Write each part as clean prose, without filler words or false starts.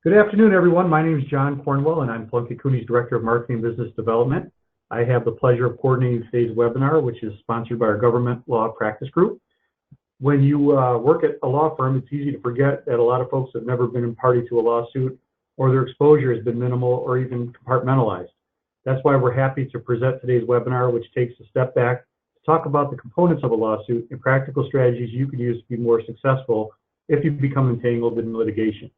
Good afternoon, everyone. My name is John Cornwell, and I'm Plunkett Cooney's Director of Marketing and Business Development. I have the pleasure of coordinating today's webinar, which is sponsored by our Government Law Practice Group. When you work at a law firm, it's easy to forget that a lot of folks have never been a party to a lawsuit, or their exposure has been minimal or even compartmentalized. That's why we're happy to present today's webinar, which takes a step back to talk about the components of a lawsuit and practical strategies you could use to be more successful if you become entangled in litigation.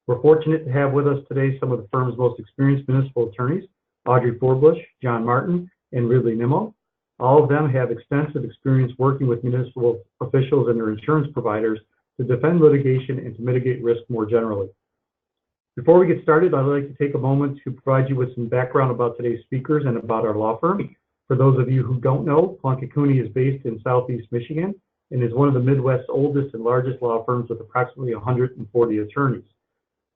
We're fortunate to have with us today some of the firm's most experienced municipal attorneys, Audrey Forbush, John Martin, and Ridley Nimmo. All of them have extensive experience working with municipal officials and their insurance providers to defend litigation and to mitigate risk more generally. Before we get started, I'd like to take a moment to provide you with some background about today's speakers and about our law firm. For those of you who don't know, Plunkett Cooney is based in Southeast Michigan and is one of the Midwest's oldest and largest law firms with approximately 140 attorneys.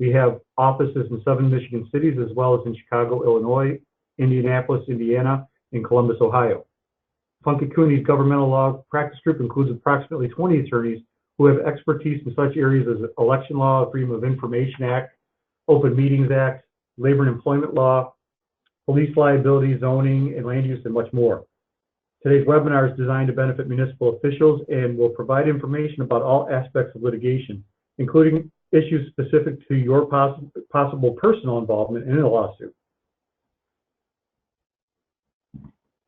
We have offices in 7 Michigan cities, as well as in Chicago, Illinois, Indianapolis, Indiana, and Columbus, Ohio. Plunkett Cooney's governmental law practice group includes approximately 20 attorneys who have expertise in such areas as election law, Freedom of Information Act, Open Meetings Act, labor and employment law, police liability, zoning, and land use, and much more. Today's webinar is designed to benefit municipal officials and will provide information about all aspects of litigation, including issues specific to your possible personal involvement in a lawsuit.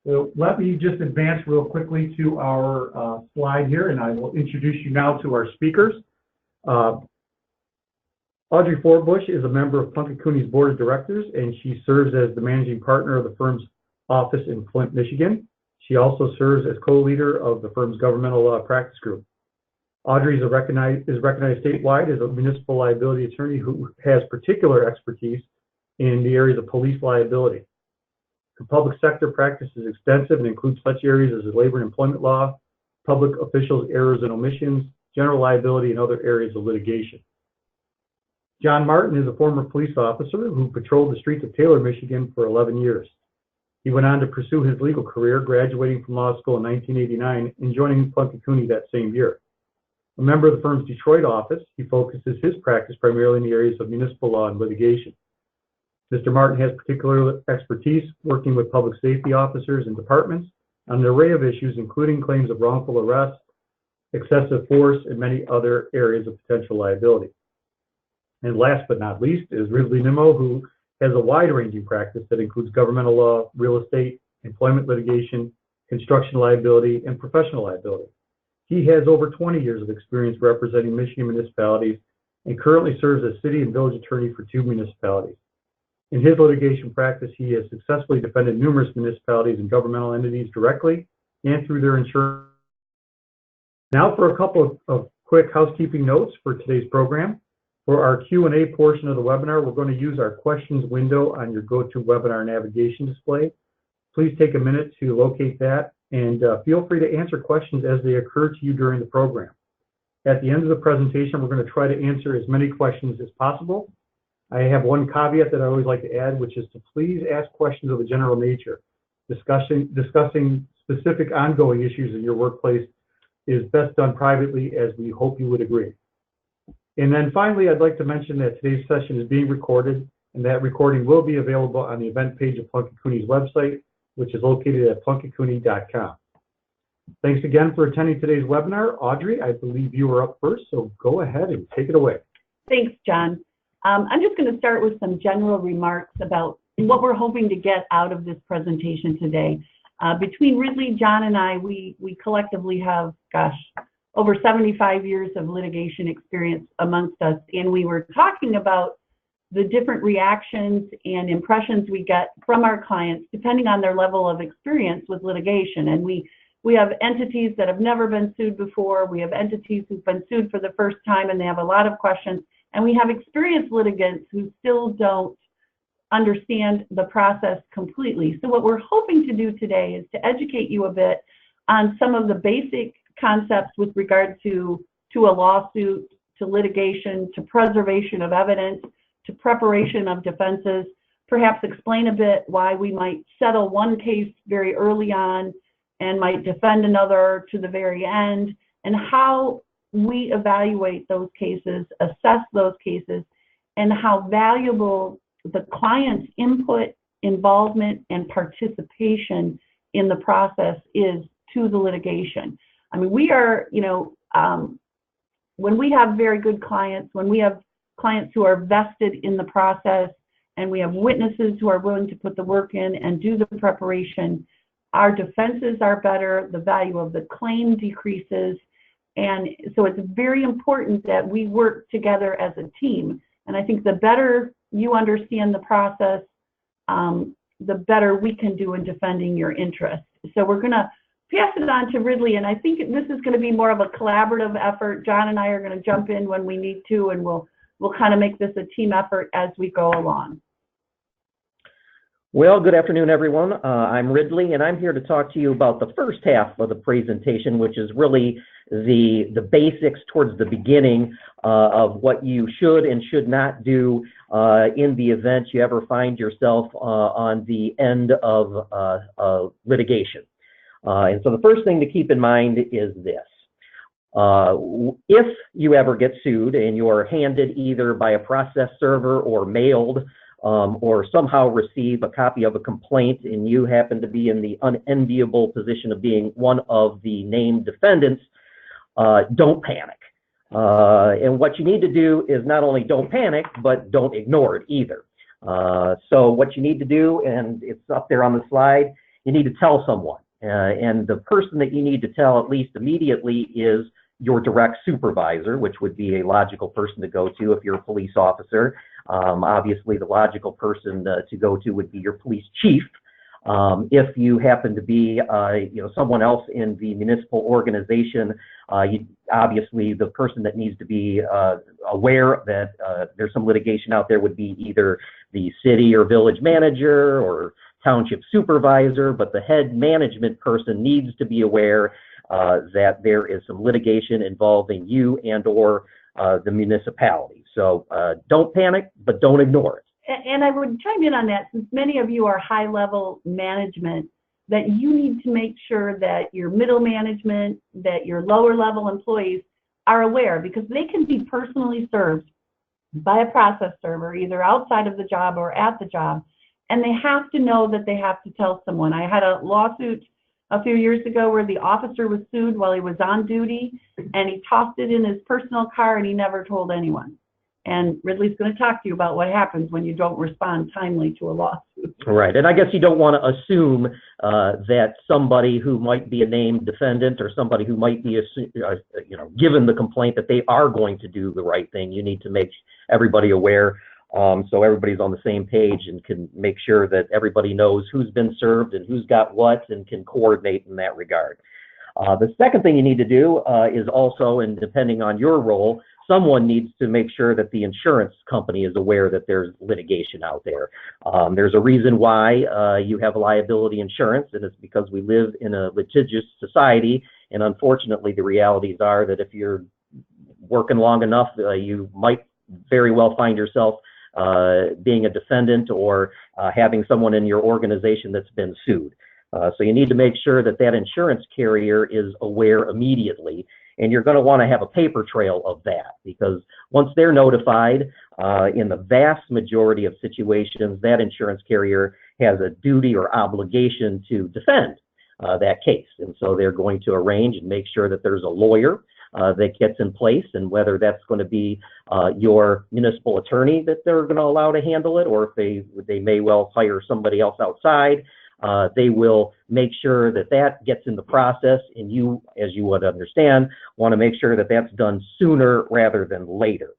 So let me just advance real quickly to our slide here, and I will introduce you now to our speakers. Audrey Forbush is a member of Plunkett Cooney's Board of Directors, and she serves as the managing partner of the firm's office in Flint, Michigan. She also serves as co-leader of the firm's governmental law practice group. Audrey is recognized statewide as a municipal liability attorney who has particular expertise in the areas of police liability. Her public sector practice is extensive and includes such areas as labor and employment law, public officials' errors and omissions, general liability, and other areas of litigation. John Martin is a former police officer who patrolled the streets of Taylor, Michigan for 11 years. He went on to pursue his legal career, graduating from law school in 1989 and joining Plunkett Cooney that same year. A member of the firm's Detroit office, he focuses his practice primarily in the areas of municipal law and litigation. Mr. Martin has particular expertise working with public safety officers and departments on an array of issues, including claims of wrongful arrest, excessive force, and many other areas of potential liability. And last but not least is Ridley Nimmo, who has a wide-ranging practice that includes governmental law, real estate, employment litigation, construction liability, and professional liability. He has over 20 years of experience representing Michigan municipalities and currently serves as city and village attorney for 2 municipalities. In his litigation practice, he has successfully defended numerous municipalities and governmental entities directly and through their insurance. Now for a couple of quick housekeeping notes for today's program. For our Q&A portion of the webinar, we're going to use our questions window on your GoToWebinar navigation display. Please take a minute to locate that and feel free to answer questions as they occur to you during the program. At the end of the presentation, we're going to try to answer as many questions as possible. I have one caveat that I always like to add, which is to please ask questions of a general nature. Discussing specific ongoing issues in your workplace is best done privately, as we hope you would agree. And then finally, I'd like to mention that today's session is being recorded, and that recording will be available on the event page of Plunkett Cooney's website, which is located at plunkettcooney.com. Thanks again for attending today's webinar. Audrey, I believe you are up first, so go ahead and take it away. Thanks, John. I'm just going to start with some general remarks about what we're hoping to get out of this presentation today. Between Ridley, John, and I, we collectively have, over 75 years of litigation experience amongst us, and we were talking about the different reactions and impressions we get from our clients depending on their level of experience with litigation. And we have entities that have never been sued before. We have entities who've been sued for the first time and they have a lot of questions. And we have experienced litigants who still don't understand the process completely. So what we're hoping to do today is to educate you a bit on some of the basic concepts with regard to a lawsuit, to litigation, to preservation of evidence, to preparation of defenses, perhaps explain a bit why we might settle one case very early on and might defend another to the very end, and how we evaluate those cases, assess those cases, and how valuable the client's input, involvement, and participation in the process is to the litigation. I mean, we are, when we have very good clients, when we have clients who are vested in the process, and we have witnesses who are willing to put the work in and do the preparation, our defenses are better, the value of the claim decreases, and so it's very important that we work together as a team. And I think the better you understand the process, the better we can do in defending your interests. So we're going to pass it on to Ridley, and I think this is going to be more of a collaborative effort. John and I are going to jump in when we need to, and we'll kind of make this a team effort as we go along. Well, good afternoon, everyone. I'm Ridley, and I'm here to talk to you about the first half of the presentation, which is really the basics towards the beginning of what you should and should not do in the event you ever find yourself on the end of litigation. And so the first thing to keep in mind is this. If you ever get sued and you're handed either by a process server or mailed or somehow receive a copy of a complaint and you happen to be in the unenviable position of being one of the named defendants, don't panic. And what you need to do is not only don't panic, but don't ignore it either. So what you need to do, and it's up there on the slide, you need to tell someone. And the person that you need to tell at least immediately is your direct supervisor, which would be a logical person to go to if you're a police officer. Obviously, the logical person to go to would be your police chief. If you happen to be, someone else in the municipal organization, obviously the person that needs to be aware that there's some litigation out there would be either the city or village manager or township supervisor, but the head management person needs to be aware that there is some litigation involving you and or the municipality. So don't panic, but don't ignore it. And I would chime in on that, since many of you are high-level management, that you need to make sure that your middle management, that your lower-level employees are aware, because they can be personally served by a process server, either outside of the job or at the job, and they have to know that they have to tell someone. I had a lawsuit a few years ago where the officer was sued while he was on duty, and he tossed it in his personal car and he never told anyone. And Ridley's going to talk to you about what happens when you don't respond timely to a lawsuit. Right, and I guess you don't want to assume that somebody who might be a named defendant or somebody who might be, given the complaint that they are going to do the right thing. You need to make everybody aware so everybody's on the same page and can make sure that everybody knows who's been served and who's got what and can coordinate in that regard. The second thing you need to do is also, and depending on your role, someone needs to make sure that the insurance company is aware that there's litigation out there. There's a reason why you have liability insurance, and it's because we live in a litigious society, and unfortunately the realities are that if you're working long enough, you might very well find yourself being a defendant or having someone in your organization that's been sued. So you need to make sure that that insurance carrier is aware immediately. And you're going to want to have a paper trail of that, because once they're notified, in the vast majority of situations, that insurance carrier has a duty or obligation to defend that case. And so they're going to arrange and make sure that there's a lawyer that gets in place, and whether that's going to be your municipal attorney that they're going to allow to handle it, or if they may well hire somebody else outside. They will make sure that that gets in the process, and you, as you would understand, want to make sure that that's done sooner rather than later.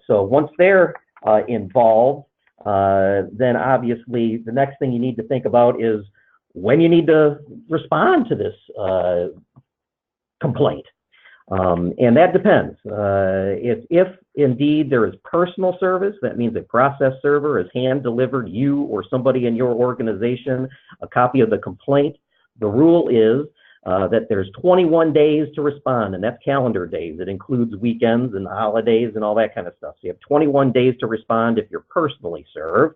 So once they're involved, then obviously the next thing you need to think about is when you need to respond to this complaint. And that depends. If indeed there is personal service, that means a process server has hand-delivered you or somebody in your organization a copy of the complaint. The rule is that there's 21 days to respond, and that's calendar days. It includes weekends and holidays and all that kind of stuff. So you have 21 days to respond if you're personally served.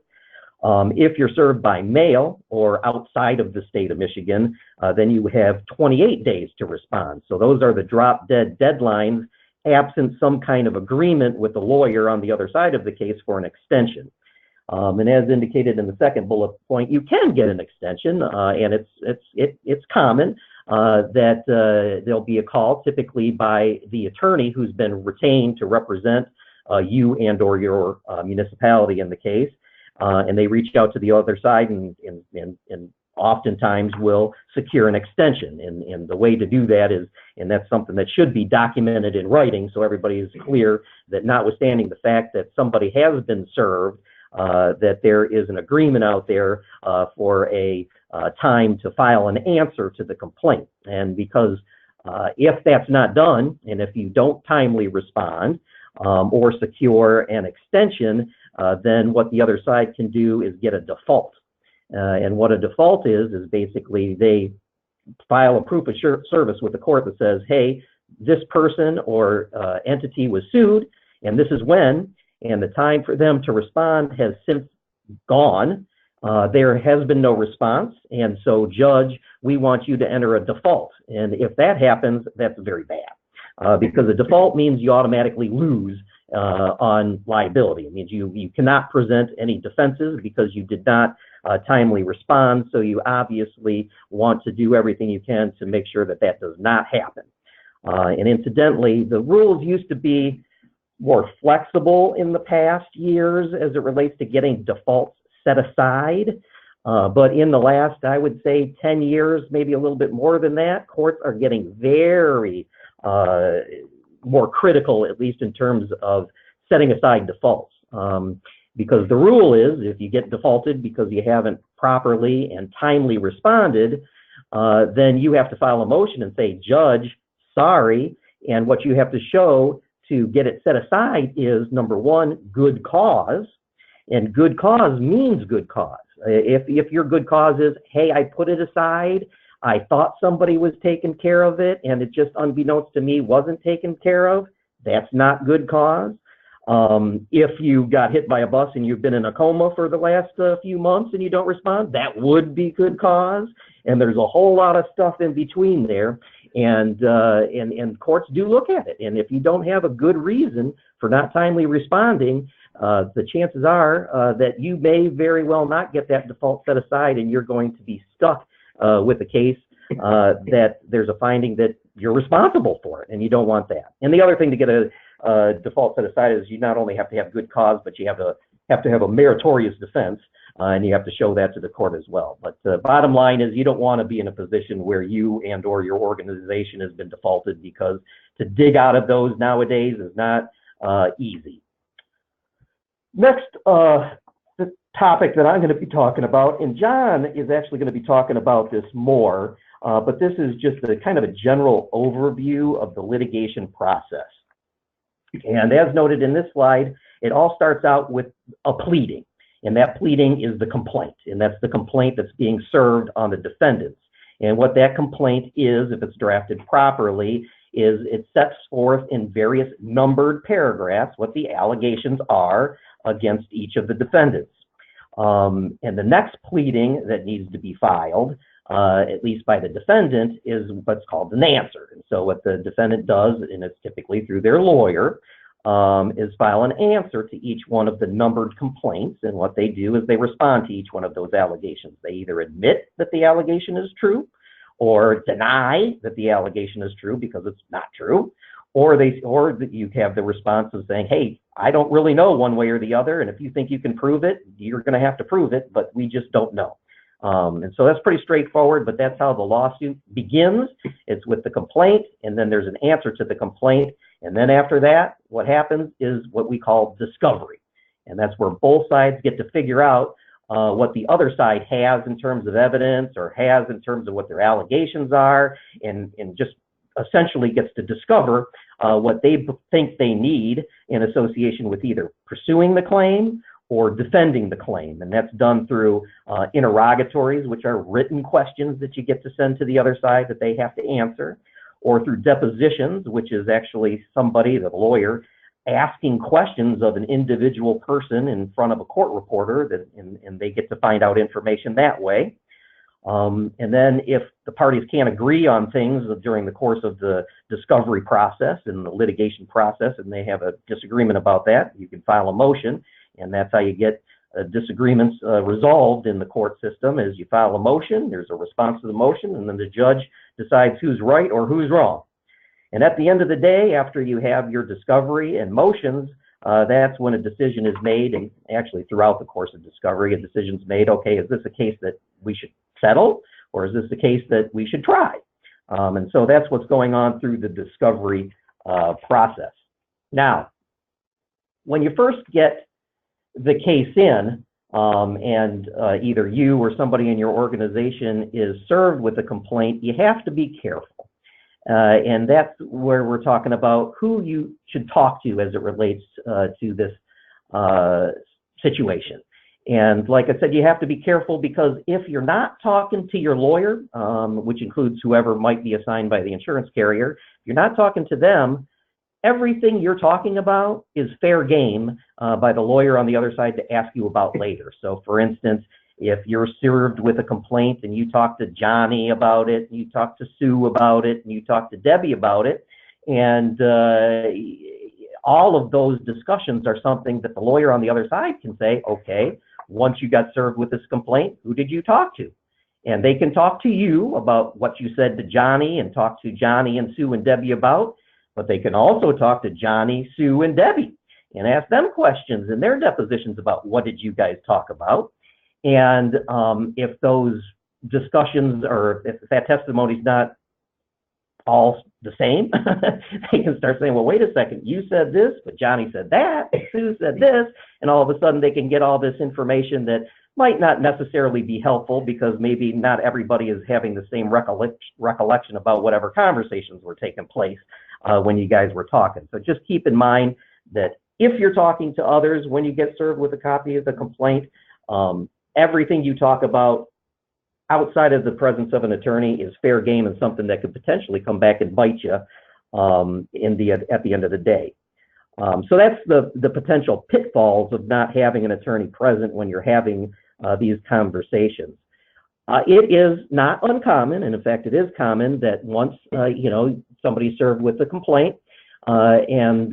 If you're served by mail or outside of the state of Michigan, then you have 28 days to respond. So those are the drop-dead deadlines absent some kind of agreement with the lawyer on the other side of the case for an extension. And as indicated in the second bullet point, you can get an extension, and it's common that there'll be a call, typically by the attorney who's been retained to represent you and or your municipality in the case, and they reach out to the other side and oftentimes will secure an extension. And the way to do that is, and that's something that should be documented in writing so everybody is clear that notwithstanding the fact that somebody has been served, that there is an agreement out there for a time to file an answer to the complaint. And because if that's not done, and if you don't timely respond or secure an extension, then what the other side can do is get a default. And what a default is basically they file a proof of service with the court that says, hey, this person or entity was sued, and this is when, and the time for them to respond has since gone. There has been no response, and so judge, we want you to enter a default. And if that happens, that's very bad, because a default means you automatically lose on liability. It means you cannot present any defenses because you did not timely respond, so you obviously want to do everything you can to make sure that that does not happen. And incidentally, the rules used to be more flexible in the past years as it relates to getting defaults set aside. But in the last, I would say 10 years, maybe a little bit more than that, courts are getting very more critical, at least in terms of setting aside defaults. Because the rule is if you get defaulted because you haven't properly and timely responded, then you have to file a motion and say, judge, sorry. And what you have to show to get it set aside is, number one, good cause. And good cause means good cause. If your good cause is, hey, I put it aside, I thought somebody was taking care of it, and it just unbeknownst to me wasn't taken care of, that's not good cause. If you got hit by a bus and you've been in a coma for the last few months and you don't respond, that would be good cause. And there's a whole lot of stuff in between there. And courts do look at it. And if you don't have a good reason for not timely responding, the chances are that you may very well not get that default set aside, and you're going to be stuck with a case that there's a finding that you're responsible for it, and you don't want that. And the other thing to get a default set aside is you not only have to have good cause, but you have to have a meritorious defense, and you have to show that to the court as well. But the bottom line is you don't want to be in a position where you and or your organization has been defaulted, because to dig out of those nowadays is not easy. Next the topic that I'm going to be talking about, and John is actually going to be talking about this more, but this is just a kind of a general overview of the litigation process. And as noted in this slide, it all starts out with a pleading, and that pleading is the complaint, and that's the complaint that's being served on the defendants. And what that complaint is, if it's drafted properly, is it sets forth in various numbered paragraphs what the allegations are against each of the defendants. And the next pleading that needs to be filed, at least by the defendant, is what's called an answer. And so what the defendant does, and it's typically through their lawyer, is file an answer to each one of the numbered complaints. And what they do is they respond to each one of those allegations. They either admit that the allegation is true, or deny that the allegation is true because it's not true, or you have the response of saying, hey, I don't really know one way or the other, and if you think you can prove it, you're going to have to prove it, but we just don't know. And so that's pretty straightforward, but that's how the lawsuit begins. It's with the complaint, and then there's an answer to the complaint, and then after that, what happens is what we call discovery. And that's where both sides get to figure out what the other side has in terms of evidence, or has in terms of what their allegations are, and just essentially gets to discover what they think they need in association with either pursuing the claim or defending the claim. And that's done through interrogatories, which are written questions that you get to send to the other side that they have to answer, or through depositions, which is actually somebody, the lawyer, asking questions of an individual person in front of a court reporter, and they get to find out information that way. And then if the parties can't agree on things during the course of the discovery process and the litigation process, and they have a disagreement about that, you can file a motion, and that's how you get disagreements resolved in the court system. Is you file a motion, there's a response to the motion, and then the judge decides who's right or who's wrong. And at the end of the day, after you have your discovery and motions, that's when a decision is made, and actually throughout the course of discovery, a decision's made. Okay, is this a case that we should settle, or is this a case that we should try? And so that's what's going on through the discovery process. Now, when you first get the case in, and either you or somebody in your organization is served with a complaint, you have to be careful. And that's where we're talking about who you should talk to as it relates to this situation. And like I said, you have to be careful, because if you're not talking to your lawyer, which includes whoever might be assigned by the insurance carrier, if you're not talking to them, everything you're talking about is fair game by the lawyer on the other side to ask you about later. So for instance, if you're served with a complaint and you talk to Johnny about it, and you talk to Sue about it, and you talk to Debbie about it, and all of those discussions are something that the lawyer on the other side can say, okay, once you got served with this complaint, who did you talk to? And they can talk to you about what you said to Johnny and talk to Johnny and Sue and Debbie about, but they can also talk to Johnny, Sue, and Debbie and ask them questions in their depositions about what did you guys talk about. And if those discussions, or if that testimony is not all the same, they can start saying, well, wait a second, you said this, but Johnny said that, Sue said this, and all of a sudden they can get all this information that might not necessarily be helpful, because maybe not everybody is having the same recollection about whatever conversations were taking place when you guys were talking. So just keep in mind that if you're talking to others, when you get served with a copy of the complaint, everything you talk about outside of the presence of an attorney is fair game and something that could potentially come back and bite you at the end of the day. So that's the potential pitfalls of not having an attorney present when you're having these conversations. It is not uncommon, and in fact it is common, that once somebody's served with a complaint, and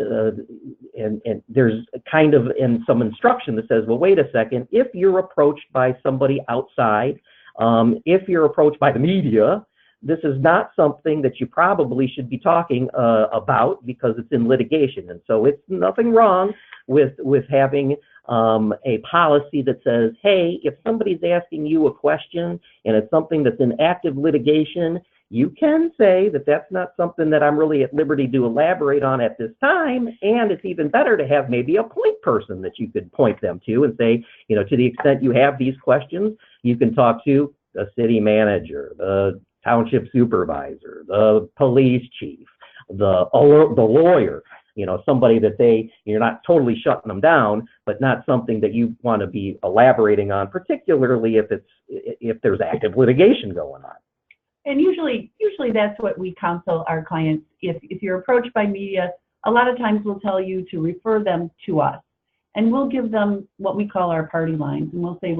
there's kind of some instruction that says, well, wait a second, if you're approached by somebody outside, if you're approached by the media, this is not something that you probably should be talking about, because it's in litigation. And so it's nothing wrong with having a policy that says, hey, if somebody's asking you a question and it's something that's in active litigation, you can say that that's not something that I'm really at liberty to elaborate on at this time. And it's even better to have maybe a point person that you could point them to and say, to the extent you have these questions, you can talk to the city manager, the township supervisor, the police chief, the lawyer, somebody that you're not totally shutting them down, but not something that you want to be elaborating on, particularly if there's active litigation going on. And usually that's what we counsel our clients. If you're approached by media, a lot of times we'll tell you to refer them to us, and we'll give them what we call our party lines, and we'll say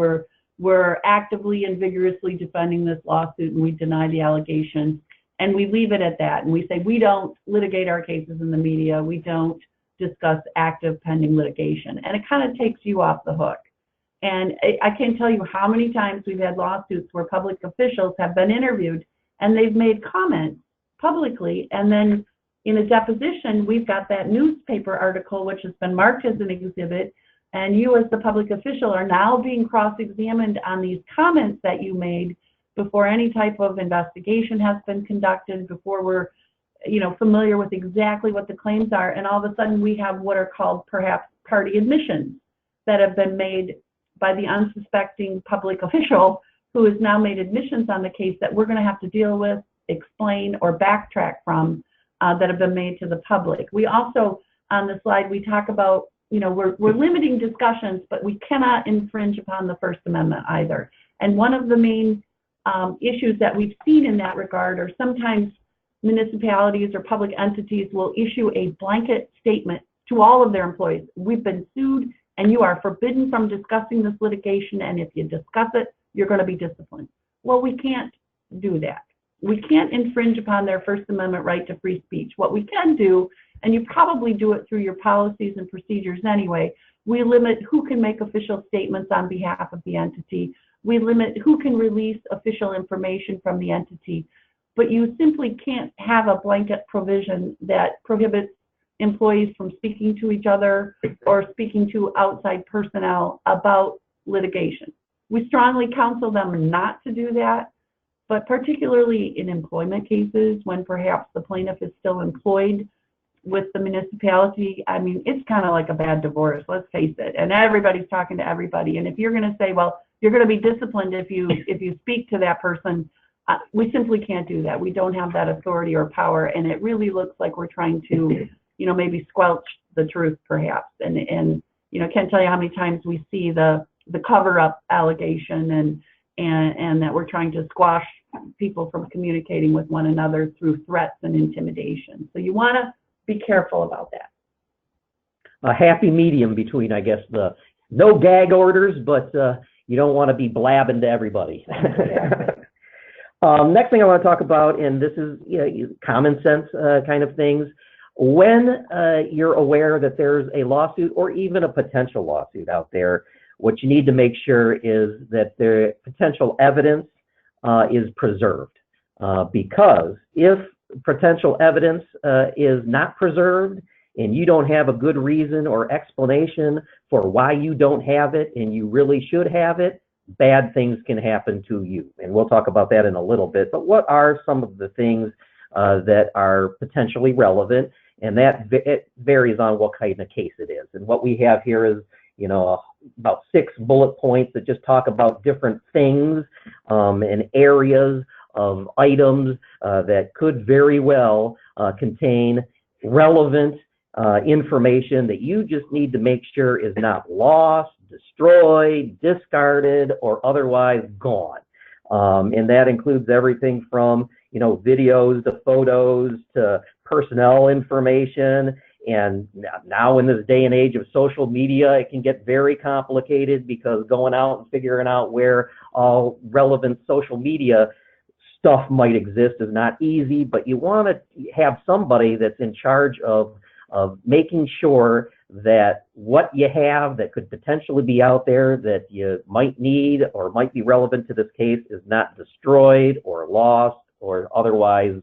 we're actively and vigorously defending this lawsuit, and we deny the allegations, and we leave it at that. And we say we don't litigate our cases in the media, we don't discuss active pending litigation, and it kind of takes you off the hook. And I can't tell you how many times we've had lawsuits where public officials have been interviewed and they've made comments publicly, and then in a deposition, we've got that newspaper article which has been marked as an exhibit, and you as the public official are now being cross-examined on these comments that you made before any type of investigation has been conducted, before we're familiar with exactly what the claims are, and all of a sudden we have what are called perhaps party admissions that have been made by the unsuspecting public official who has now made admissions on the case that we're going to have to deal with, explain, or backtrack from that have been made to the public. We also, on the slide, we talk about, we're limiting discussions, but we cannot infringe upon the First Amendment either. And one of the main issues that we've seen in that regard are sometimes municipalities or public entities will issue a blanket statement to all of their employees. We've been sued, and you are forbidden from discussing this litigation, and if you discuss it, you're going to be disciplined. Well, we can't do that. We can't infringe upon their First Amendment right to free speech. What we can do, and you probably do it through your policies and procedures anyway, we limit who can make official statements on behalf of the entity. We limit who can release official information from the entity. But you simply can't have a blanket provision that prohibits employees from speaking to each other or speaking to outside personnel about litigation. We strongly counsel them not to do that, but particularly in employment cases when perhaps the plaintiff is still employed with the municipality. I mean, it's kind of like a bad divorce, let's face it, and everybody's talking to everybody. And if you're going to say, well, you're going to be disciplined if you speak to that person, we simply can't do that. We don't have that authority or power, and it really looks like we're trying to, maybe squelch the truth perhaps. And can't tell you how many times we see the cover-up allegation and that we're trying to squash people from communicating with one another through threats and intimidation. So you want to be careful about that. A happy medium between, I guess, the no gag orders, but you don't want to be blabbing to everybody. Next thing I want to talk about, and this is common sense kind of things, when you're aware that there's a lawsuit or even a potential lawsuit out there, what you need to make sure is that the potential evidence is preserved. Because if potential evidence is not preserved and you don't have a good reason or explanation for why you don't have it and you really should have it, bad things can happen to you. And we'll talk about that in a little bit. But what are some of the things that are potentially relevant? And that it varies on what kind of case it is. And what we have here is, about 6 bullet points that just talk about different things and areas of items that could very well contain relevant information that you just need to make sure is not lost, destroyed, discarded, or otherwise gone. And that includes everything from, videos to photos to personnel information. And now in this day and age of social media, it can get very complicated because going out and figuring out where all relevant social media stuff might exist is not easy, but you want to have somebody that's in charge of making sure that what you have that could potentially be out there that you might need or might be relevant to this case is not destroyed or lost or otherwise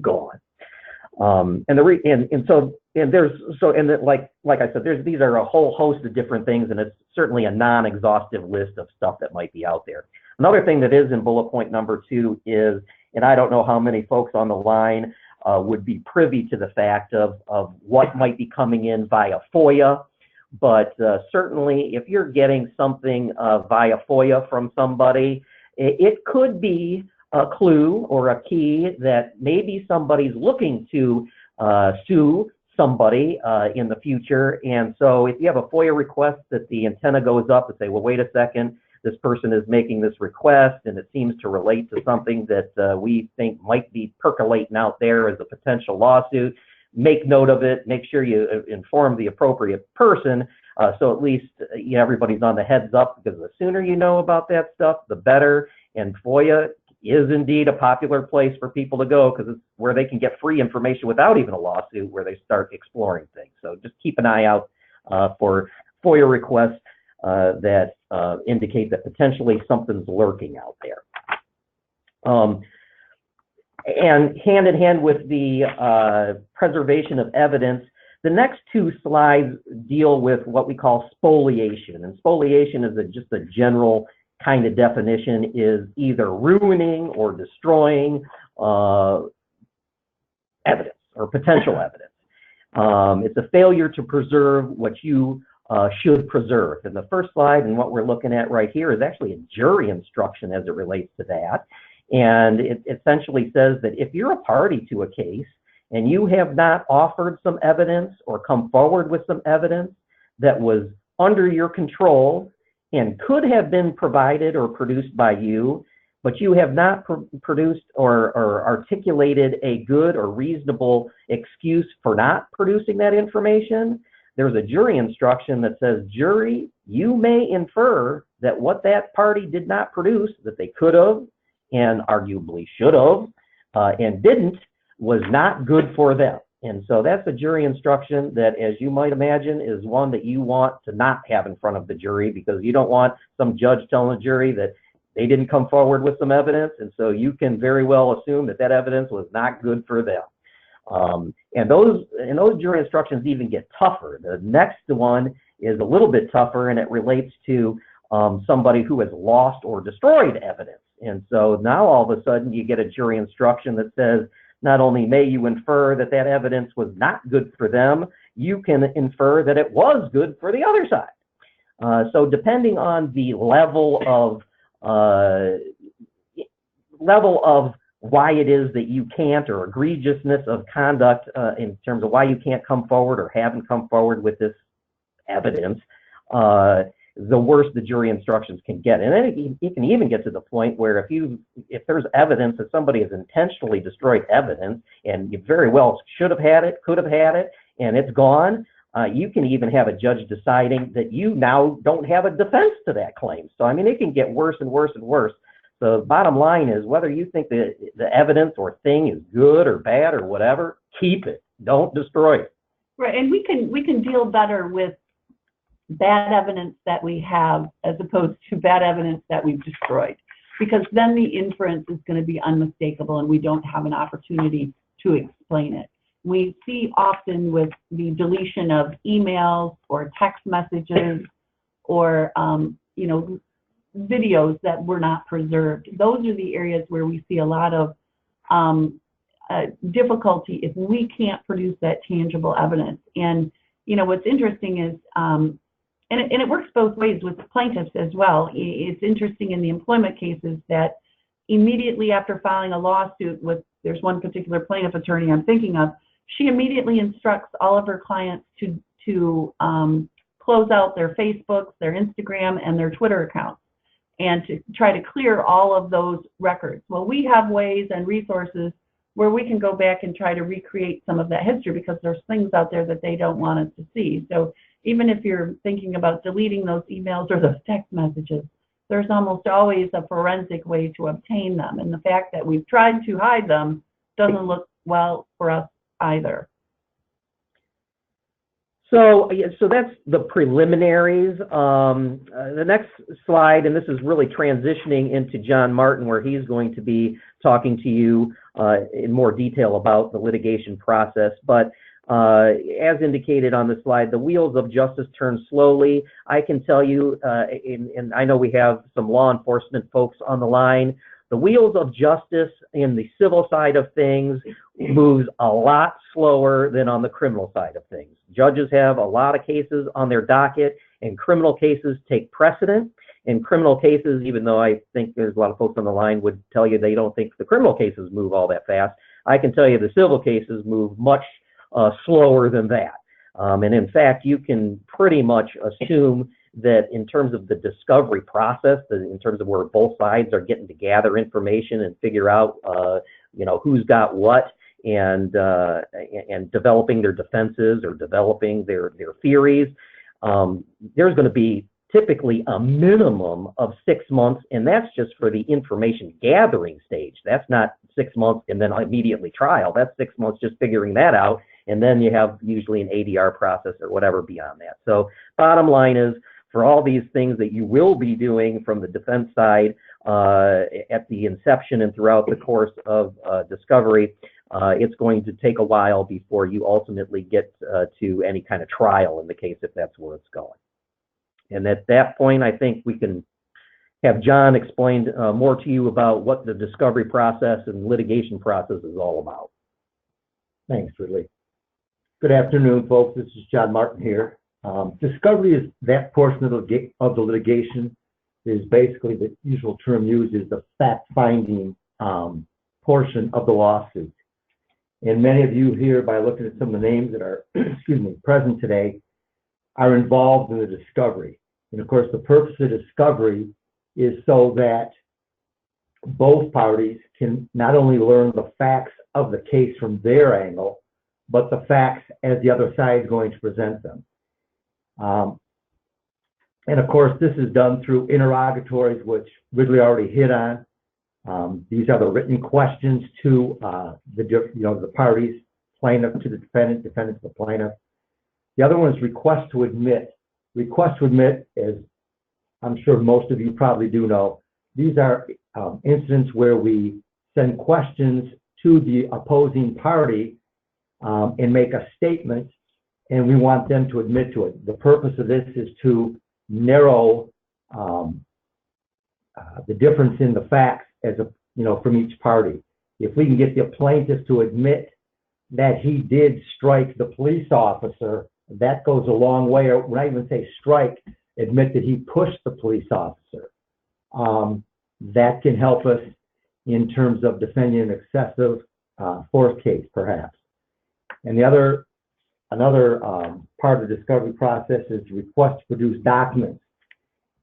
gone. Like I said, these are a whole host of different things, and it's certainly a non-exhaustive list of stuff that might be out there. Another thing that is in bullet point number 2 is, and I don't know how many folks on the line would be privy to the fact of what might be coming in via FOIA, but certainly if you're getting something via FOIA from somebody, it could be a clue or a key that maybe somebody's looking to sue somebody in the future. And so if you have a FOIA request that the antenna goes up and say, well, wait a second, this person is making this request and it seems to relate to something that we think might be percolating out there as a potential lawsuit, make note of it, make sure you inform the appropriate person so at least everybody's on the heads up, because the sooner you know about that stuff, the better. And FOIA is indeed a popular place for people to go because it's where they can get free information without even a lawsuit, where they start exploring things. So just keep an eye out for FOIA requests that indicate that potentially something's lurking out there. And hand in hand with the preservation of evidence, the next 2 slides deal with what we call spoliation. And spoliation is just a general kind of definition, is either ruining or destroying evidence or potential evidence. It's a failure to preserve what you should preserve. And the first slide and what we're looking at right here is actually a jury instruction as it relates to that. And it essentially says that if you're a party to a case and you have not offered some evidence or come forward with some evidence that was under your control and could have been provided or produced by you, but you have not produced or articulated a good or reasonable excuse for not producing that information, there's a jury instruction that says, jury, you may infer that what that party did not produce, that they could have, and arguably should have and didn't was not good for them. And so that's a jury instruction that, as you might imagine, is one that you want to not have in front of the jury, because you don't want some judge telling the jury that they didn't come forward with some evidence, and so you can very well assume that that evidence was not good for them. And those jury instructions even get tougher. The next one is a little bit tougher, and it relates to somebody who has lost or destroyed evidence. And so now all of a sudden you get a jury instruction that says, not only may you infer that that evidence was not good for them, you can infer that it was good for the other side. So depending on the level of why it is that you can't, or egregiousness of conduct in terms of why you can't come forward or haven't come forward with this evidence, the worse the jury instructions can get. And then it can even get to the point where if there's evidence that somebody has intentionally destroyed evidence, and you very well should have had it, could have had it, and it's gone, you can even have a judge deciding that you now don't have a defense to that claim. So, I mean, it can get worse and worse and worse. So the bottom line is, whether you think the evidence or thing is good or bad or whatever, keep it. Don't destroy it. Right, and we can deal better with bad evidence that we have as opposed to bad evidence that we've destroyed, because then the inference is going to be unmistakable and we don't have an opportunity to explain it. We see often with the deletion of emails or text messages or videos that were not preserved. Those are the areas where we see a lot of difficulty if we can't produce that tangible evidence. And what's interesting is, and it works both ways with plaintiffs as well. It's interesting in the employment cases that immediately after filing a lawsuit there's one particular plaintiff attorney I'm thinking of, she immediately instructs all of her clients to close out their Facebooks, their Instagram, and their Twitter accounts, and to try to clear all of those records. Well, we have ways and resources where we can go back and try to recreate some of that history, because there's things out there that they don't want us to see. So even if you're thinking about deleting those emails or those text messages, there's almost always a forensic way to obtain them. And the fact that we've tried to hide them doesn't look well for us either. So that's the preliminaries. The next slide, and this is really transitioning into John Martin, where he's going to be talking to you in more detail about the litigation process. But as indicated on the slide, the wheels of justice turn slowly. I can tell you, and I know we have some law enforcement folks on the line, the wheels of justice in the civil side of things moves a lot slower than on the criminal side of things. Judges have a lot of cases on their docket, and criminal cases take precedent. In criminal cases, even though I think there's a lot of folks on the line would tell you they don't think the criminal cases move all that fast, I can tell you the civil cases move much slower than that. And in fact, you can pretty much assume that in terms of the discovery process, in terms of where both sides are getting to gather information and figure out, who's got what, and developing their defenses or developing their theories, there's going to be typically a minimum of 6 months, and that's just for the information gathering stage. That's not 6 months and then immediately trial. That's 6 months just figuring that out, and then you have usually an ADR process or whatever beyond that. So bottom line is, for all these things that you will be doing from the defense side at the inception and throughout the course of discovery, it's going to take a while before you ultimately get to any kind of trial in the case, if that's where it's going. And at that point, I think we can have John explain more to you about what the discovery process and litigation process is all about. Thanks, Ridley. Good afternoon, folks. This is John Martin here. Discovery is that portion of the litigation, is basically the usual term used is the fact-finding portion of the lawsuit. And many of you here, by looking at some of the names that are present today, are involved in the discovery. And of course, the purpose of discovery is so that both parties can not only learn the facts of the case from their angle, but the facts as the other side is going to present them. And of course, this is done through interrogatories, which Ridley already hit on. These are the written questions to the parties, plaintiff to the defendant, defendant to the plaintiff. The other one is request to admit. Request to admit, as I'm sure most of you probably do know, these are incidents where we send questions to the opposing party and make a statement, and we want them to admit to it. The purpose of this is to narrow the difference in the facts from each party. If we can get the plaintiff to admit that he did strike the police officer, that goes a long way. Or when I even say strike, admit that he pushed the police officer. That can help us in terms of defending an excessive force case, perhaps. And another part of the discovery process is request to produce documents.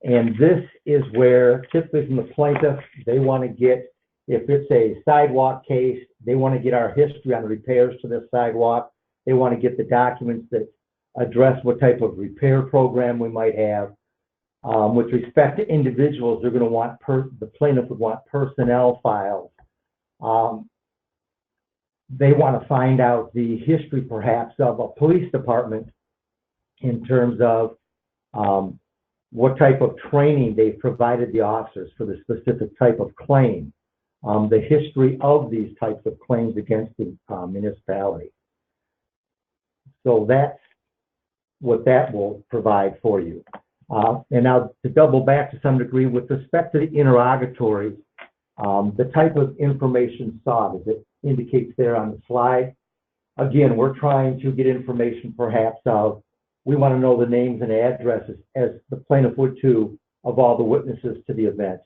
And this is where, typically from the plaintiff, they want to get, if it's a sidewalk case, they want to get our history on the repairs to the sidewalk. They want to get the documents that address what type of repair program we might have. With respect to individuals, they're going to want, the plaintiff would want personnel files. They want to find out the history, perhaps, of a police department in terms of what type of training they've provided the officers for the specific type of claim, the history of these types of claims against the municipality. So that's what that will provide for you. And now to double back to some degree, with respect to the interrogatories, the type of information sought, as it indicates there on the slide, again, we're trying to get information perhaps of, we want to know the names and addresses, as the plaintiff would too, of all the witnesses to the event.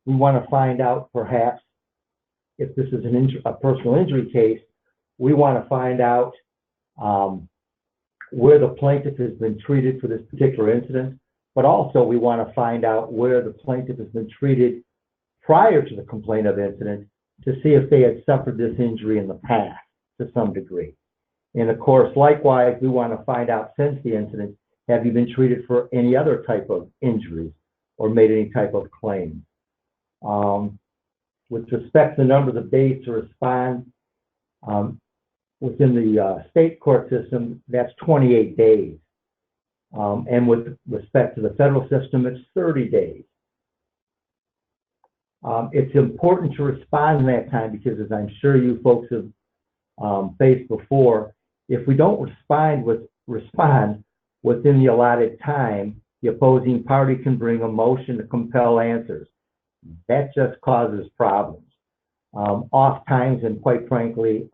We want to find out perhaps, if this is a personal injury case, we want to find out where the plaintiff has been treated for this particular incident, but also we want to find out where the plaintiff has been treated prior to the complaint of incident to see if they had suffered this injury in the past to some degree. And of course, likewise, we want to find out since the incident, have you been treated for any other type of injuries or made any type of claim? With respect to the numbers of days to respond, within the state court system, that's 28 days. And with respect to the federal system, it's 30 days. It's important to respond in that time because, as I'm sure you folks have faced before, if we don't respond within the allotted time, the opposing party can bring a motion to compel answers. That just causes problems. Oftentimes, and quite frankly,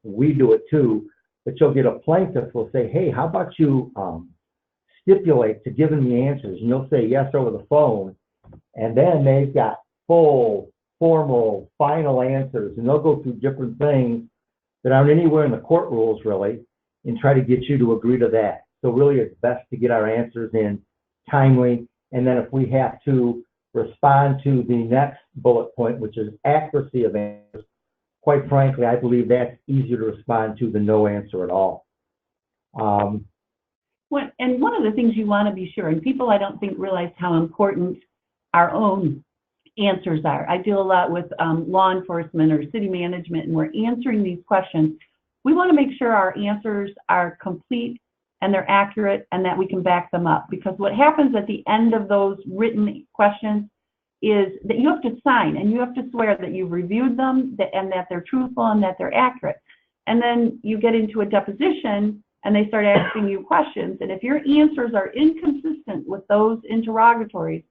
we do it too, but you'll get a plaintiff who will say, hey, how about you stipulate to giving me answers? And you'll say yes over the phone, and then they've got full, formal, final answers, and they'll go through different things that aren't anywhere in the court rules, really, and try to get you to agree to that. So really, it's best to get our answers in timely, and then if we have to respond to the next bullet point, which is accuracy of answers, quite frankly, I believe that's easier to respond to than no answer at all. And one of the things you want to be sure, and people I don't think realize how important our own answers are. I deal a lot with law enforcement or city management, and we're answering these questions. We want to make sure our answers are complete and they're accurate and that we can back them up, because what happens at the end of those written questions is that you have to sign and you have to swear that you've reviewed them and that they're truthful and that they're accurate. And then you get into a deposition and they start asking you questions, and if your answers are inconsistent with those interrogatories,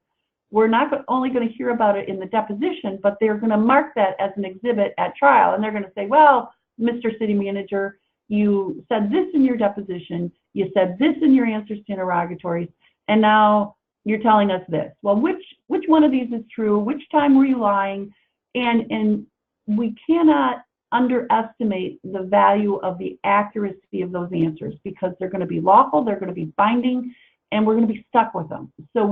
we're not only going to hear about it in the deposition, but they're going to mark that as an exhibit at trial. And they're going to say, well, Mr. City Manager, you said this in your deposition, you said this in your answers to interrogatories, and now you're telling us this. Well, which one of these is true? Which time were you lying? And we cannot underestimate the value of the accuracy of those answers, because they're going to be lawful, they're going to be binding, and we're going to be stuck with them. So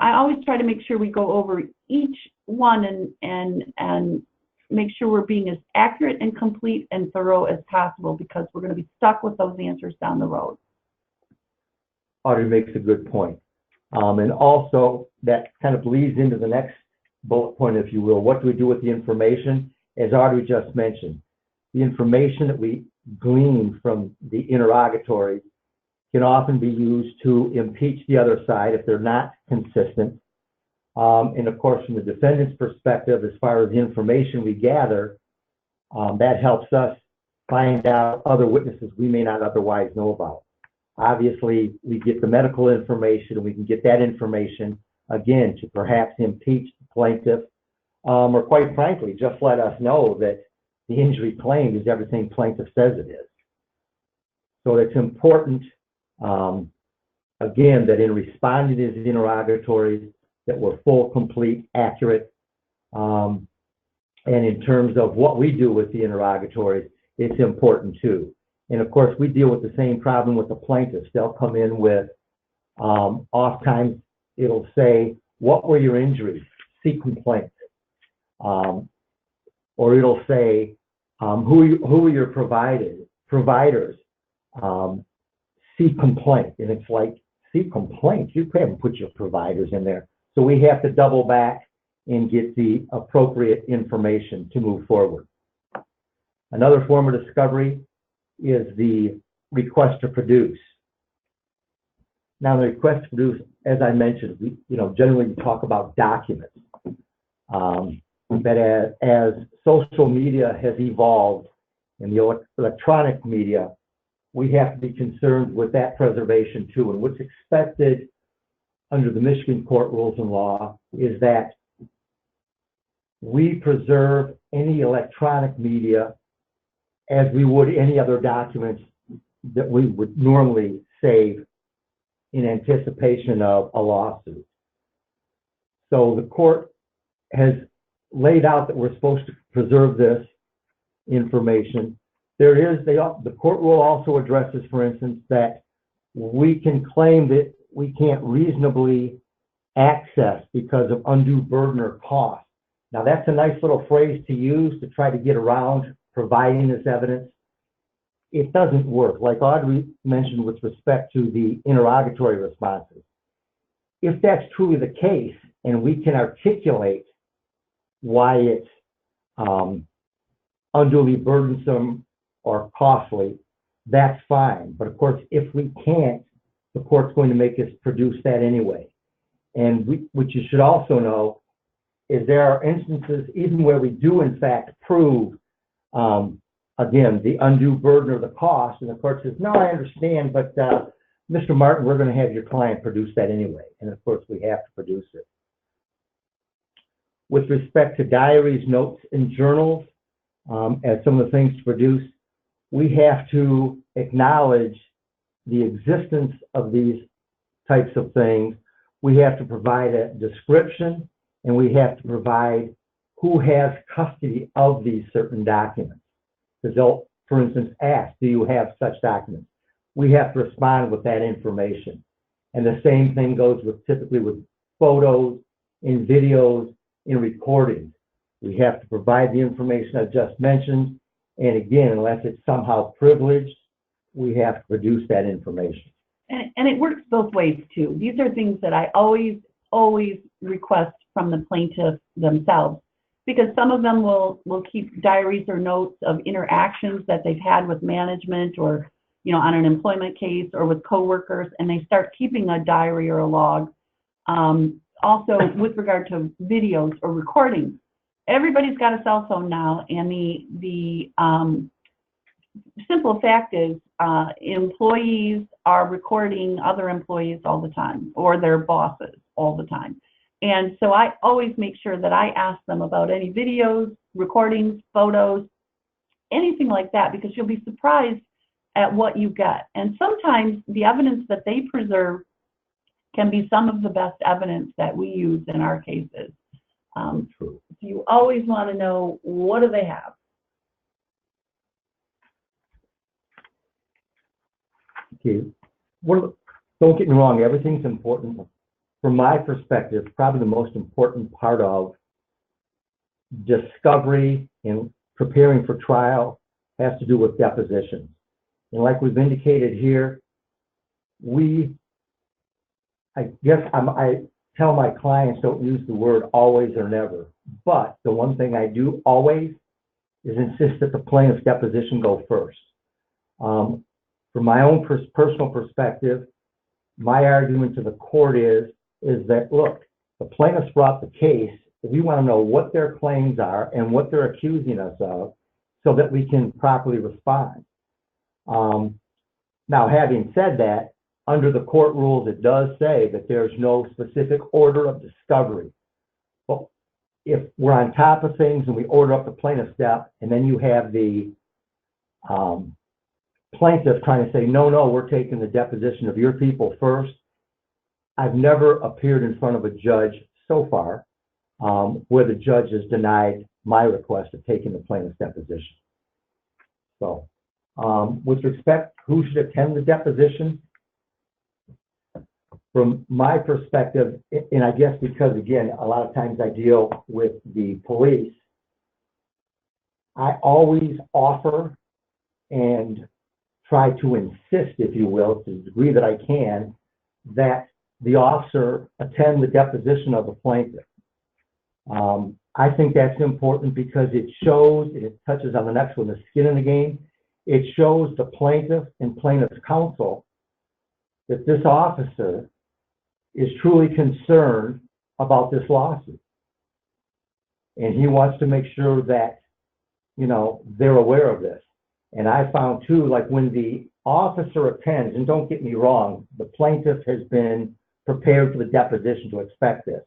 I always try to make sure we go over each one and make sure we're being as accurate and complete and thorough as possible, because we're going to be stuck with those answers down the road. Audrey makes a good point. And also that kind of leads into the next bullet point, if you will. What do we do with the information? As Audrey just mentioned, the information that we glean from the interrogatories can often be used to impeach the other side if they're not consistent. And of course, from the defendant's perspective, as far as the information we gather, that helps us find out other witnesses we may not otherwise know about. Obviously, we get the medical information, and we can get that information, again, to perhaps impeach the plaintiff, or quite frankly, just let us know that the injury claimed is everything plaintiff says it is. So it's important, again, that in responding to these interrogatories, that we're full, complete, accurate, and in terms of what we do with the interrogatories, it's important too. And of course, we deal with the same problem with the plaintiffs. They'll come in with, oftentimes it'll say, what were your injuries? Seek complaint. Or it'll say, who are your providers? Seek complaint. And it's like, seek complaint? You haven't put your providers in there. So we have to double back and get the appropriate information to move forward. Another form of discovery is the request to produce. Now, the request to produce, as I mentioned, we, generally we talk about documents. But as social media has evolved and the electronic media, we have to be concerned with that preservation too. And what's expected under the Michigan Court Rules and Law is that we preserve any electronic media as we would any other documents that we would normally save in anticipation of a lawsuit. So the court has laid out that we're supposed to preserve this information. The court rule also addresses, for instance, that we can claim that we can't reasonably access because of undue burden or cost. Now, that's a nice little phrase to use to try to get around providing this evidence. It doesn't work. Like Audrey mentioned with respect to the interrogatory responses, if that's truly the case and we can articulate why it's unduly burdensome or costly, that's fine. But of course, if we can't, the court's going to make us produce that anyway. And what you should also know is there are instances even where we do in fact prove, again, the undue burden or the cost, and the court says, no, I understand, but Mr. Martin, we're going to have your client produce that anyway. And of course, we have to produce it. With respect to diaries, notes, and journals, as some of the things to produce, we have to acknowledge the existence of these types of things. We have to provide a description, and we have to provide who has custody of these certain documents. Because they'll, for instance, ask, do you have such documents? We have to respond with that information. And the same thing goes with typically with photos, in videos, in recordings. We have to provide the information I just mentioned. And again, unless it's somehow privileged, we have to produce that information. And it works both ways too. These are things that I always request from the plaintiffs themselves, because some of them will keep diaries or notes of interactions that they've had with management or, on an employment case or with coworkers, and they start keeping a diary or a log. Also, with regard to videos or recordings, everybody's got a cell phone now, and the simple fact is employees are recording other employees all the time, or their bosses all the time. And so I always make sure that I ask them about any videos, recordings, photos, anything like that, because you'll be surprised at what you get. And sometimes the evidence that they preserve can be some of the best evidence that we use in our cases. So you always want to know, what do they have? Okay. Don't get me wrong, everything's important. From my perspective, probably the most important part of discovery and preparing for trial has to do with depositions. And like we've indicated here, I tell my clients don't use the word always or never. But the one thing I do always is insist that the plaintiff's deposition go first. From my own personal perspective, my argument to the court is that, look, the plaintiffs brought the case. We want to know what their claims are and what they're accusing us of so that we can properly respond. Now, having said that, under the court rules, it does say that there's no specific order of discovery. But if we're on top of things and we order up the plaintiff's step, and then you have the plaintiff trying to say, no, we're taking the deposition of your people first. I've never appeared in front of a judge so far where the judge has denied my request of taking the plaintiff's deposition. So with respect, who should attend the deposition? From my perspective, and I guess because, again, a lot of times I deal with the police, I always offer and try to insist, if you will, to the degree that I can, that the officer attend the deposition of the plaintiff. I think that's important because it shows, and it touches on the next one, the skin in the game. It shows the plaintiff and plaintiff's counsel that this officer is truly concerned about this lawsuit. And he wants to make sure that, you know, they're aware of this. And I found too, like when the officer attends, and don't get me wrong, the plaintiff has been prepared for the deposition to expect this.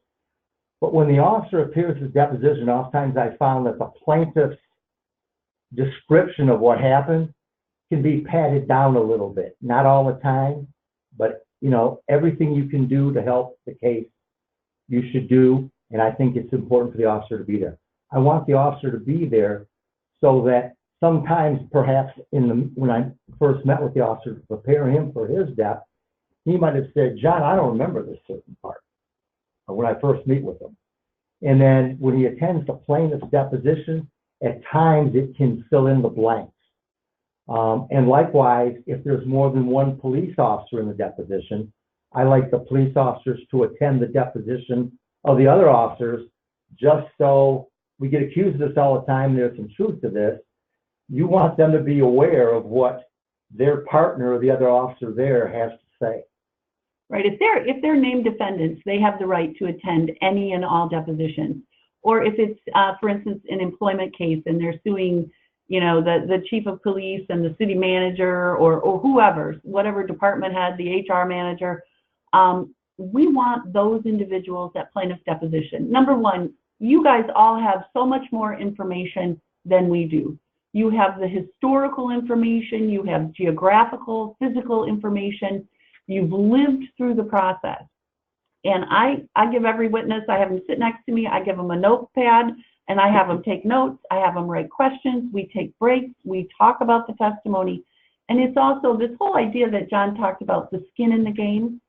But when the officer appears at the deposition, oftentimes I found that the plaintiff's description of what happened can be padded down a little bit. Not all the time, but you know, everything you can do to help the case, you should do. And I think it's important for the officer to be there. I want the officer to be there so that sometimes perhaps when I first met with the officer to prepare him for his death, he might have said, John, I don't remember this certain part when I first meet with him. And then when he attends the plaintiff's deposition, at times it can fill in the blanks. And likewise, if there's more than one police officer in the deposition, I like the police officers to attend the deposition of the other officers, just so we get accused of this all the time. There's some truth to this. You want them to be aware of what their partner or the other officer there has to say. Right. If they're named defendants, they have the right to attend any and all depositions. Or if it's, for instance, an employment case and they're suing, you know, the chief of police and the city manager or whoever, whatever department head, the HR manager, we want those individuals at plaintiff's deposition. Number one, you guys all have so much more information than we do. You have the historical information, you have geographical, physical information, you've lived through the process. And I give every witness, I have them sit next to me, I give them a notepad, and I have them take notes, I have them write questions, we take breaks, we talk about the testimony. And it's also this whole idea that John talked about, the skin in the game.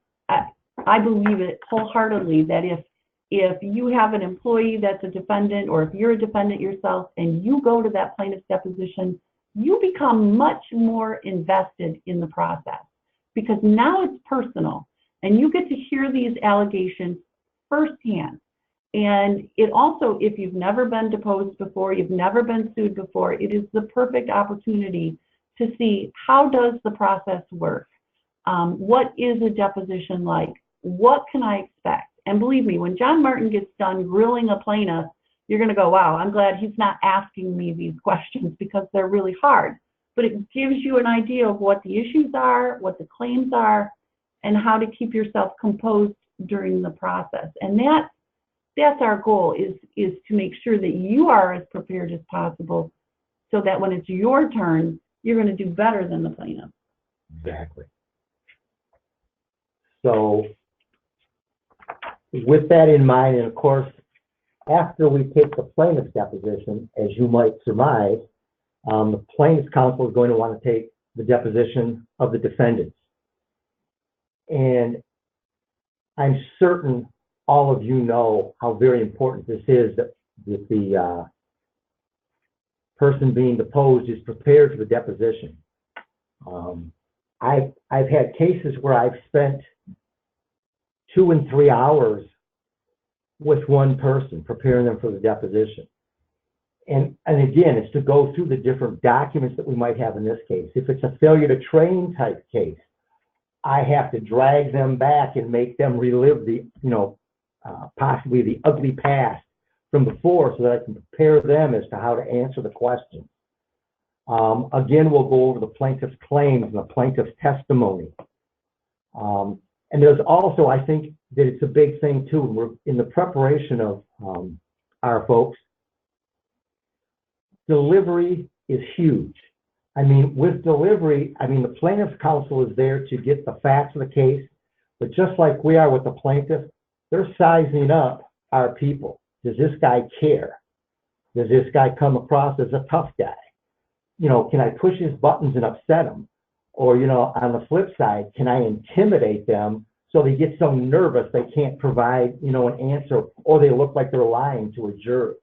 I believe it wholeheartedly that if you have an employee that's a defendant, or if you're a defendant yourself and you go to that plaintiff's deposition, you become much more invested in the process because now it's personal and you get to hear these allegations firsthand. And it also, if you've never been deposed before, you've never been sued before, it is the perfect opportunity to see how does the process work? What is a deposition like? What can I expect? And believe me, when John Martin gets done grilling a plaintiff, you're going to go, wow, I'm glad he's not asking me these questions because they're really hard. But it gives you an idea of what the issues are, what the claims are, and how to keep yourself composed during the process. And that's our goal, is to make sure that you are as prepared as possible so that when it's your turn, you're going to do better than the plaintiff. Exactly. So with that in mind, and of course, after we take the plaintiff's deposition, as you might surmise, the plaintiff's counsel is going to want to take the deposition of the defendants. And I'm certain all of you know how very important this is, that the person being deposed is prepared for the deposition. I've had cases where I've spent 2 and 3 hours with one person, preparing them for the deposition. And again, it's to go through the different documents that we might have in this case. If it's a failure to train type case, I have to drag them back and make them relive the, possibly the ugly past from before so that I can prepare them as to how to answer the question. Again, we'll go over the plaintiff's claims and the plaintiff's testimony. And there's also, I think that it's a big thing too. We're in the preparation of our folks. Delivery is huge. I mean, with delivery, the plaintiff's counsel is there to get the facts of the case, but just like we are with the plaintiff, they're sizing up our people. Does this guy care? Does this guy come across as a tough guy? Can I push his buttons and upset him? Or, on the flip side, can I intimidate them so they get so nervous they can't provide, an answer, or they look like they're lying to a jury?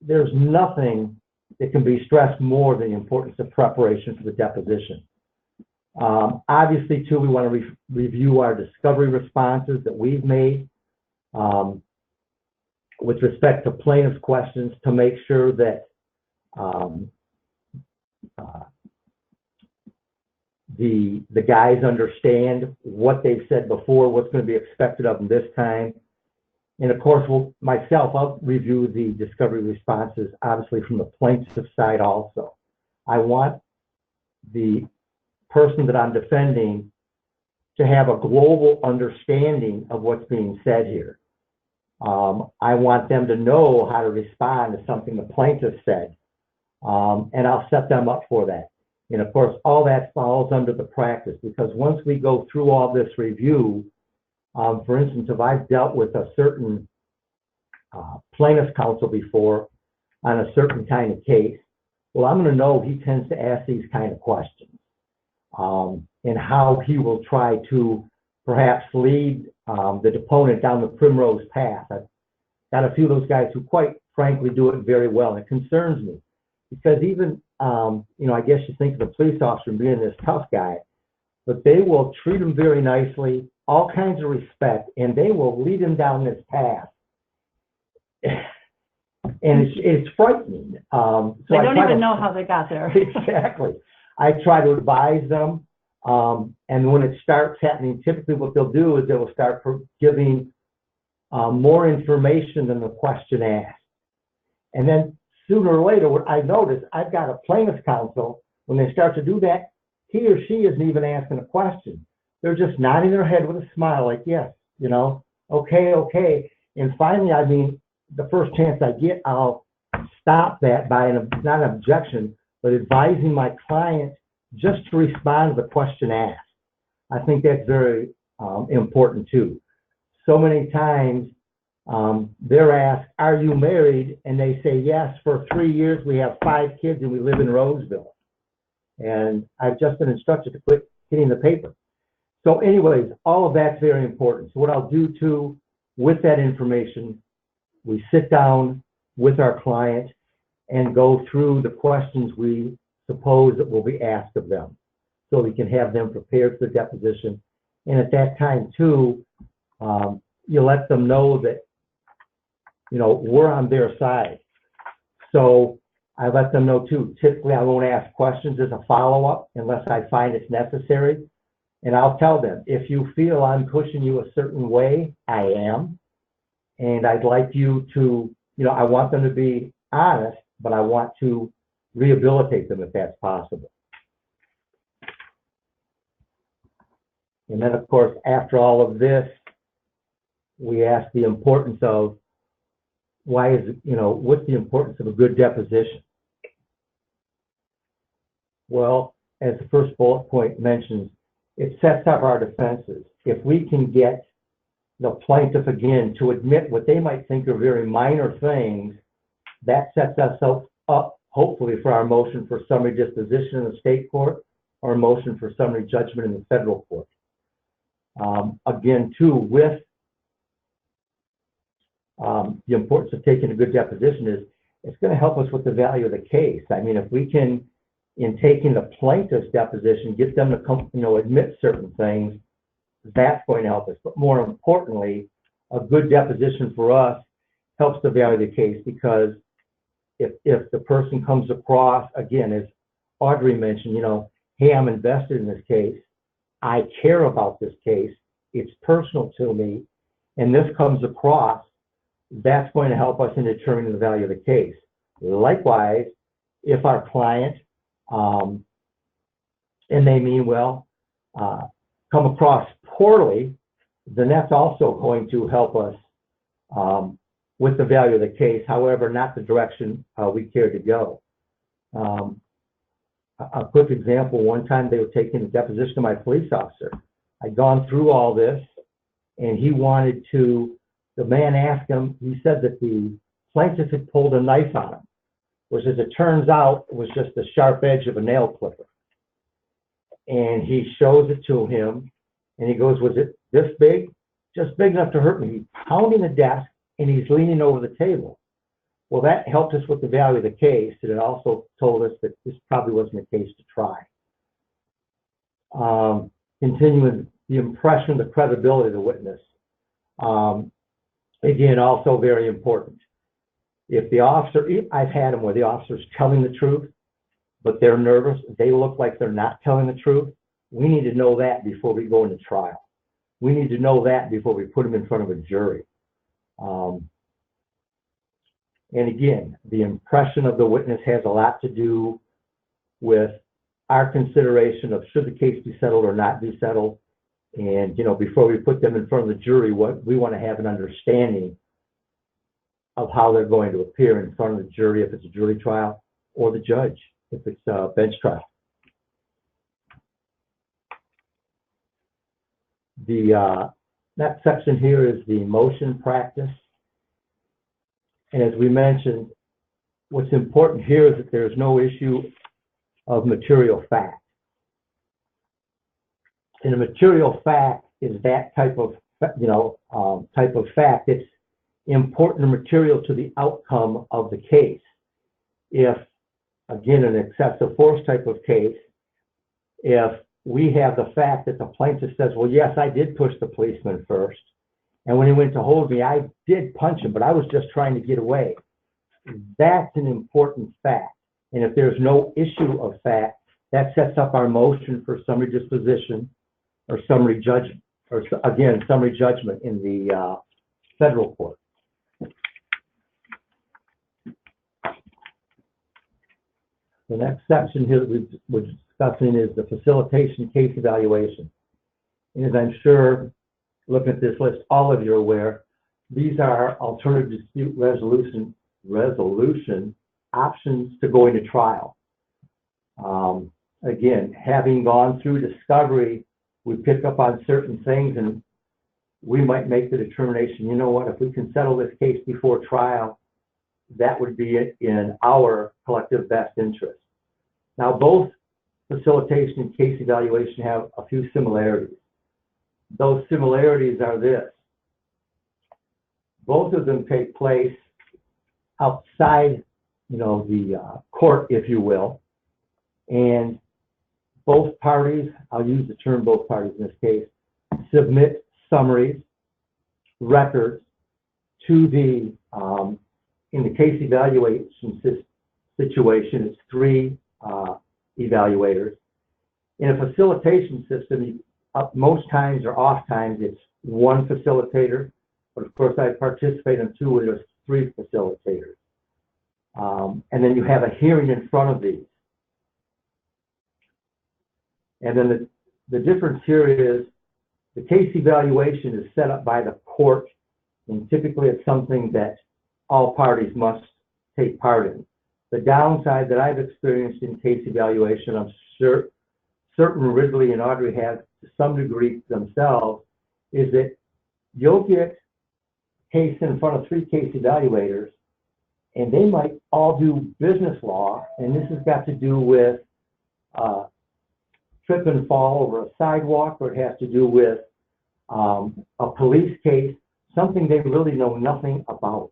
There's nothing that can be stressed more than the importance of preparation for the deposition. Obviously, too, we want to review our discovery responses that we've made with respect to plaintiff's questions to make sure that the guys understand what they've said before, what's going to be expected of them this time. And of course, I'll review the discovery responses, obviously from the plaintiff's side also. I want the person that I'm defending to have a global understanding of what's being said here. I want them to know how to respond to something the plaintiff said, and I'll set them up for that. And of course, all that falls under the practice, because once we go through all this review, for instance, if I've dealt with a certain plaintiff's counsel before on a certain kind of case, well, I'm going to know he tends to ask these kind of questions, and how he will try to perhaps lead the deponent down the primrose path. I've got a few of those guys who quite frankly do it very well, and it concerns me, because even, I guess you think of the police officer being this tough guy, but they will treat him very nicely, all kinds of respect, and they will lead him down this path. And it's frightening. So they don't even know how they got there. Exactly. I try to advise them, and when it starts happening, typically what they'll do is they will start giving more information than the question asked. And then sooner or later, what I notice, I've got a plaintiff's counsel, when they start to do that, he or she isn't even asking a question. They're just nodding their head with a smile like, yes, okay. And finally, the first chance I get, I'll stop that by not an objection, but advising my client just to respond to the question asked. I think that's very important too. So many times they're asked, are you married? And they say, yes, for 3 years, we have 5 kids, and we live in Roseville. And I've just been instructed to quit hitting the paper. So anyways, all of that's very important. So what I'll do too, with that information, we sit down with our client and go through the questions we suppose that will be asked of them, so we can have them prepared for the deposition. And at that time too, you let them know that, we're on their side. So I let them know too, typically I won't ask questions as a follow-up unless I find it's necessary. And I'll tell them, if you feel I'm pushing you a certain way, I am. And I'd like you to, I want them to be honest, but I want to rehabilitate them if that's possible. And then, of course, after all of this, we ask the importance of what's the importance of a good deposition? Well, as the first bullet point mentions, it sets up our defenses. If we can get the plaintiff again to admit what they might think are very minor things, that sets us up hopefully for our motion for summary disposition in the state court or a motion for summary judgment in the federal court. Again, too, with the importance of taking a good deposition is it's going to help us with the value of the case. If we can, in taking the plaintiff's deposition, get them to admit certain things, that's going to help us. But more importantly, a good deposition for us helps the value of the case, because if the person comes across, again, as Audrey mentioned, hey, I'm invested in this case, I care about this case, it's personal to me, and this comes across, that's going to help us in determining the value of the case. Likewise, if our client, and they mean well, come across poorly, then that's also going to help us with the value of the case, however, not the direction we care to go. A quick example, one time they were taking a deposition of my police officer. I'd gone through all this, and he wanted to, the man asked him, he said that the plaintiff had pulled a knife on him, which, as it turns out, was just the sharp edge of a nail clipper. And he shows it to him, and he goes, was it this big? Just big enough to hurt me. He's pounding the desk, and he's leaning over the table. Well, that helped us with the value of the case, and it also told us that this probably wasn't a case to try. Continuing the impression, the credibility of the witness. Again, also very important. If the officer, I've had them where the officer's telling the truth, but they're nervous, they look like they're not telling the truth, we need to know that before we go into trial. We need to know that before we put them in front of a jury. And again, the impression of the witness has a lot to do with our consideration of should the case be settled or not be settled. And, before we put them in front of the jury, what we want to have an understanding of how they're going to appear in front of the jury if it's a jury trial, or the judge if it's a bench trial. The next section here is the motion practice. And as we mentioned, what's important here is that there's no issue of material fact. And a material fact is that type of fact. It's important material to the outcome of the case. If, again, an excessive force type of case, if we have the fact that the plaintiff says, well, yes, I did push the policeman first, and when he went to hold me, I did punch him, but I was just trying to get away. That's an important fact. And if there's no issue of fact, that sets up our motion for summary disposition or summary judgment, or again, summary judgment in the federal court. The next section here that we're discussing is the facilitation case evaluation. And as I'm sure, looking at this list, all of you are aware, these are alternative dispute resolution options to going to trial. Again, having gone through discovery, we pick up on certain things, and we might make the determination, you know what, if we can settle this case before trial, that would be in our collective best interest. Now, both facilitation and case evaluation have a few similarities. Those similarities are this. Both of them take place outside, the court, if you will, and both parties, I'll use the term both parties in this case, submit summaries, records to the, in the case evaluation situation, it's 3 evaluators. In a facilitation system, most times or oft times it's 1 facilitator, but of course I participate in 2 where there's 3 facilitators. And then you have a hearing in front of these. And then the difference here is the case evaluation is set up by the court, and typically it's something that all parties must take part in. The downside that I've experienced in case evaluation, I'm sure certain Ridley and Audrey have to some degree themselves, is that you'll get case in front of 3 case evaluators, and they might all do business law, and this has got to do with trip and fall over a sidewalk, or it has to do with a police case, something they really know nothing about.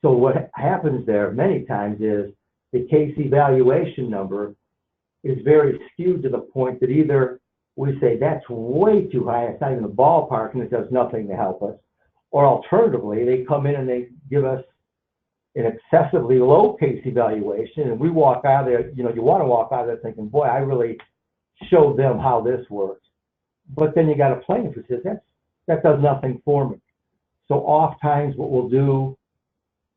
So what happens there many times is the case evaluation number is very skewed to the point that either we say that's way too high, it's not even a ballpark, and it does nothing to help us. Or alternatively, they come in and they give us an excessively low case evaluation, and we walk out of there, you know, you want to walk out of there thinking, boy, I really showed them how this works. But then you got a plaintiff who says, that does nothing for me. So oftentimes what we'll do,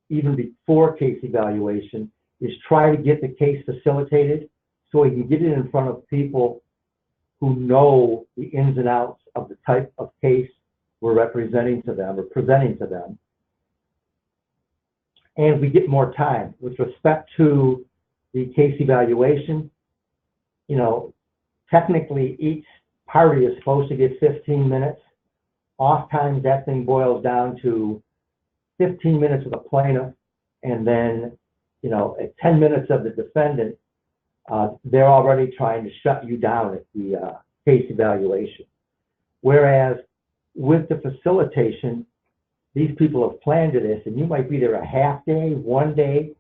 even before case evaluation, is try to get the case facilitated so we can get it in front of people who know the ins and outs of the type of case we're representing to them or presenting to them. And we get more time. With respect to the case evaluation, you know, technically each party is supposed to get 15 minutes. Oftentimes that thing boils down to 15 minutes with the plaintiff, and then, you know, at 10 minutes of the defendant, they're already trying to shut you down at the case evaluation. Whereas with the facilitation, these people have planned to this, and you might be there a half day, 1 day,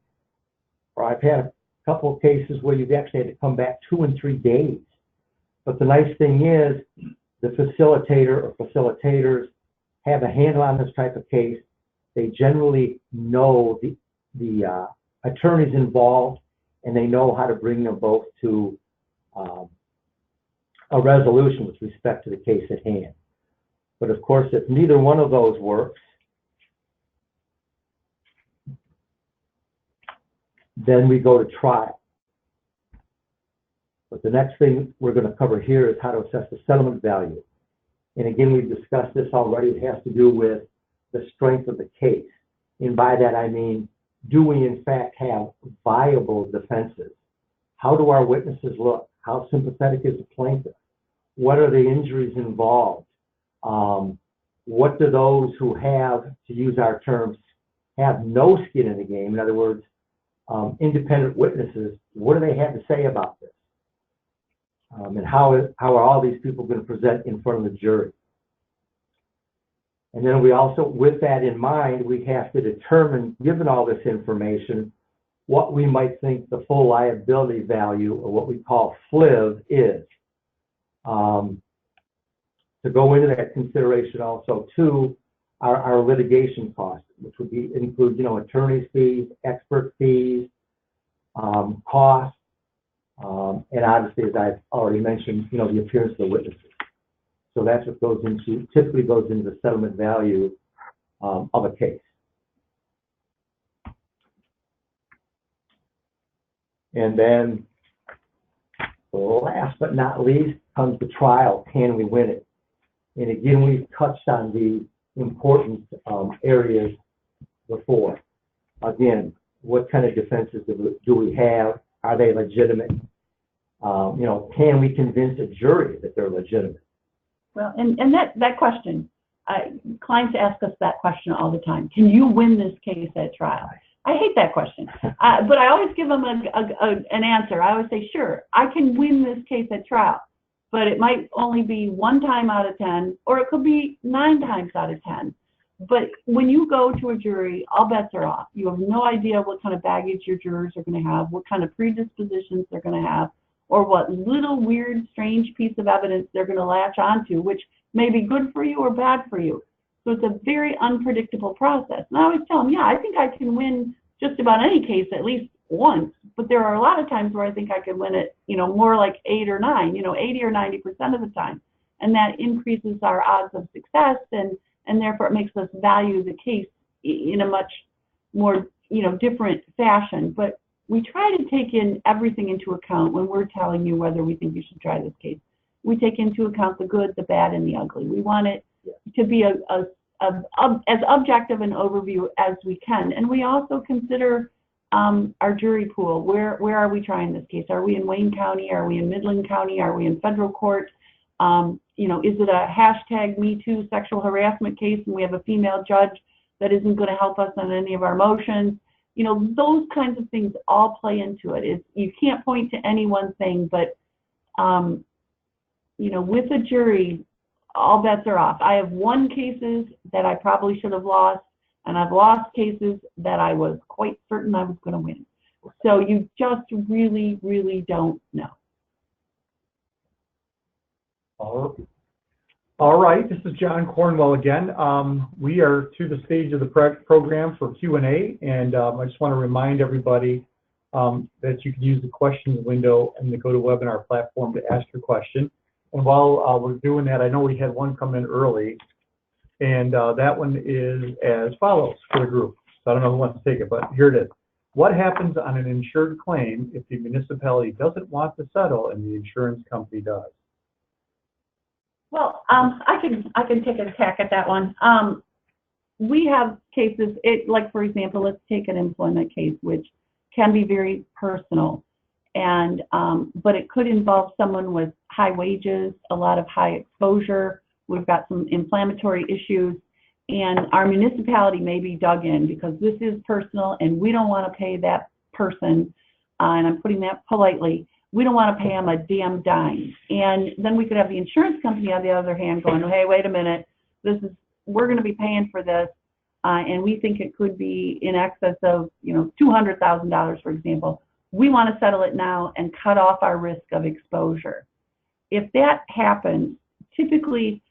or I've had a couple of cases where you've actually had to come back 2 and 3 days. But the nice thing is the facilitator or facilitators have a handle on this type of case. They generally know the attorneys involved, and they know how to bring them both to a resolution with respect to the case at hand. But of course, if neither one of those works, then we go to trial. But the next thing we're going to cover here is how to assess the settlement value. And again, we've discussed this already. It has to do with the strength of the case. And by that, I mean, do we in fact have viable defenses? How do our witnesses look? How sympathetic is the plaintiff? What are the injuries involved? What do those who have, to use our terms, have no skin in the game? In other words, independent witnesses, what do they have to say about this? And how are all these people going to present in front of the jury? And then we also, with that in mind, we have to determine, given all this information, what we might think the full liability value, or what we call FLIV, is. To go into that consideration also, too, our litigation costs, which would include, you know, attorney's fees, expert fees, costs, and obviously, as I've already mentioned, you know, the appearance of the witnesses. So that's what goes into, typically goes into the settlement value of a case. And then, last but not least, comes the trial. Can we win it? And again, we've touched on the important areas before. Again, what kind of defenses do we have? Are they legitimate? You know, can we convince a jury that they're legitimate? Well, and that question, clients ask us that question all the time. Can you win this case at trial? I hate that question, but I always give them an answer. I always say, sure, I can win this case at trial, but it might only be 1 time out of 10, or it could be 9 times out of 10. But when you go to a jury, all bets are off. You have no idea what kind of baggage your jurors are going to have, what kind of predispositions they're going to have, or what little weird, strange piece of evidence they're going to latch onto, which may be good for you or bad for you. So it's a very unpredictable process. And I always tell them, yeah, I think I can win just about any case at least once, but there are a lot of times where I think I could win it, you know, more like 8 or 9, you know, 80 or 90% of the time. And that increases our odds of success, and therefore it makes us value the case in a much more, you know, different fashion. But we try to take in everything into account when we're telling you whether we think you should try this case. We take into account the good, the bad, and the ugly. We want it to be as objective an overview as we can. And we also consider our jury pool. Where are we trying this case? Are we in Wayne County? Are we in Midland County? Are we in federal court? You know, is it a hashtag #MeToo sexual harassment case and we have a female judge that isn't going to help us on any of our motions? You know, those kinds of things all play into it. You can't point to any one thing, but, you know, with a jury, all bets are off. I have won cases that I probably should have lost, and I've lost cases that I was quite certain I was going to win. So you just really, really don't know. All right, this is John Cornwell again. We are to the stage of the program for Q&A, and I just want to remind everybody that you can use the questions window in the GoToWebinar platform to ask your question. And while we're doing that, I know we had one come in early, and that one is as follows for the group. So I don't know who wants to take it, but here it is. What happens on an insured claim if the municipality doesn't want to settle and the insurance company does? Well, I can take a tack at that one. We have cases, like for example, let's take an employment case, which can be very personal, and but it could involve someone with high wages, a lot of high exposure. We've got some inflammatory issues, and our municipality may be dug in because this is personal, and we don't want to pay that person, and I'm putting that politely. We don't want to pay them a damn dime. And then we could have the insurance company on the other hand going, hey, wait a minute, we're going to be paying for this, and we think it could be in excess of, $200,000, for example. We want to settle it now and cut off our risk of exposure. If that happens, typically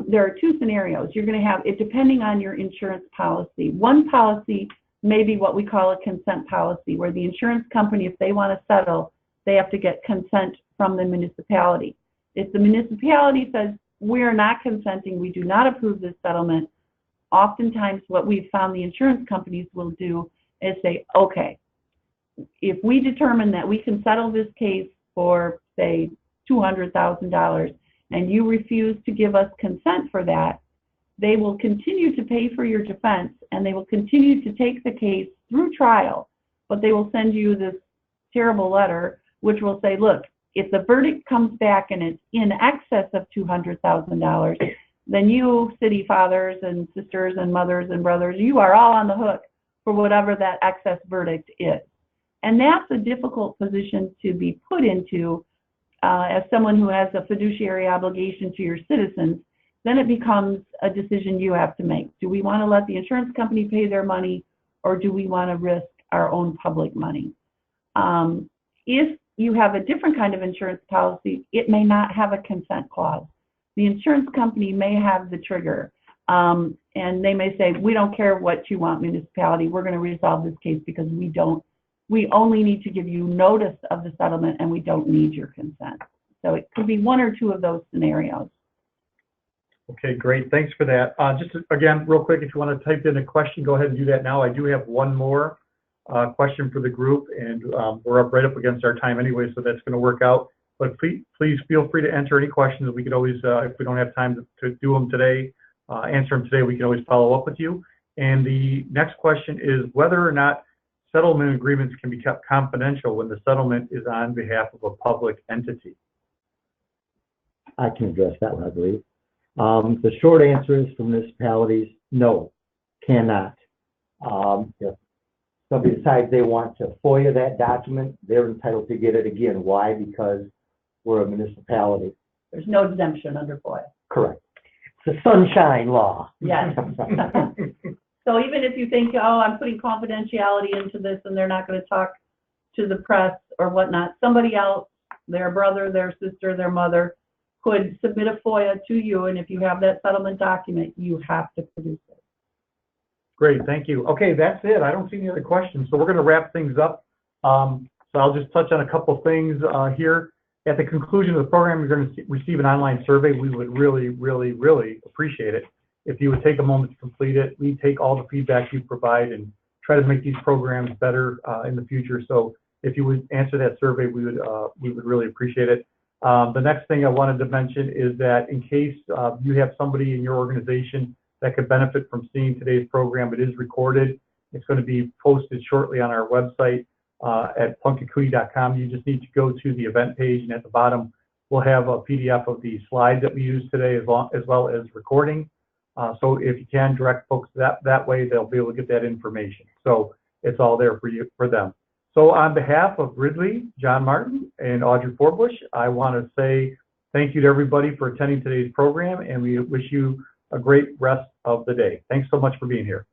there are two scenarios. You're going to have it depending on your insurance policy. One policy may be what we call a consent policy, where the insurance company, if they want to settle, they have to get consent from the municipality. If the municipality says, we are not consenting, we do not approve this settlement, oftentimes what we've found the insurance companies will do is say, okay, if we determine that we can settle this case for, say, $200,000, and you refuse to give us consent for that, they will continue to pay for your defense, and they will continue to take the case through trial, but they will send you this terrible letter which will say, look, if the verdict comes back and it's in excess of $200,000, then you, city fathers and sisters and mothers and brothers, you are all on the hook for whatever that excess verdict is. And that's a difficult position to be put into as someone who has a fiduciary obligation to your citizens. Then it becomes a decision you have to make. Do we want to let the insurance company pay their money, or do we want to risk our own public money? If you have a different kind of insurance policy, it may not have a consent clause. The insurance company may have the trigger, and they may say, we don't care what you want, municipality, we're going to resolve this case because we only need to give you notice of the settlement and we don't need your consent. So it could be one or two of those scenarios. Okay, great. Thanks for that. Just again, real quick, if you want to type in a question, go ahead and do that now. I do have one more question for the group, and we're right up against our time anyway, so that's going to work out. But please feel free to enter any questions. We could always, if we don't have time to do them today, answer them today, we can always follow up with you. And the next question is whether or not settlement agreements can be kept confidential when the settlement is on behalf of a public entity. I can address that one, I believe. The short answer is for municipalities, no, cannot. If somebody decides they want to FOIA that document, they're entitled to get it again. Why? Because we're a municipality. There's no exemption under FOIA. Correct. It's the sunshine law. Yes. So even if you think, oh, I'm putting confidentiality into this and they're not going to talk to the press or whatnot, somebody else, their brother, their sister, their mother, could submit a FOIA to you, and if you have that settlement document, you have to produce it. Great, thank you. Okay, that's it. I don't see any other questions, so we're going to wrap things up. So I'll just touch on a couple things here. At the conclusion of the program, you're going to receive an online survey. We would really, really, really appreciate it if you would take a moment to complete it. We take all the feedback you provide and try to make these programs better in the future. So if you would answer that survey, we would really appreciate it. The next thing I wanted to mention is that in case you have somebody in your organization that could benefit from seeing today's program, it is recorded. It's going to be posted shortly on our website at punkecooney.com. You just need to go to the event page, and at the bottom, we'll have a PDF of the slides that we used today as well as recording. So if you can direct folks that way, they'll be able to get that information. So it's all there for them. So on behalf of Ridley, John Martin, and Audrey Forbush, I want to say thank you to everybody for attending today's program, and we wish you a great rest of the day. Thanks so much for being here.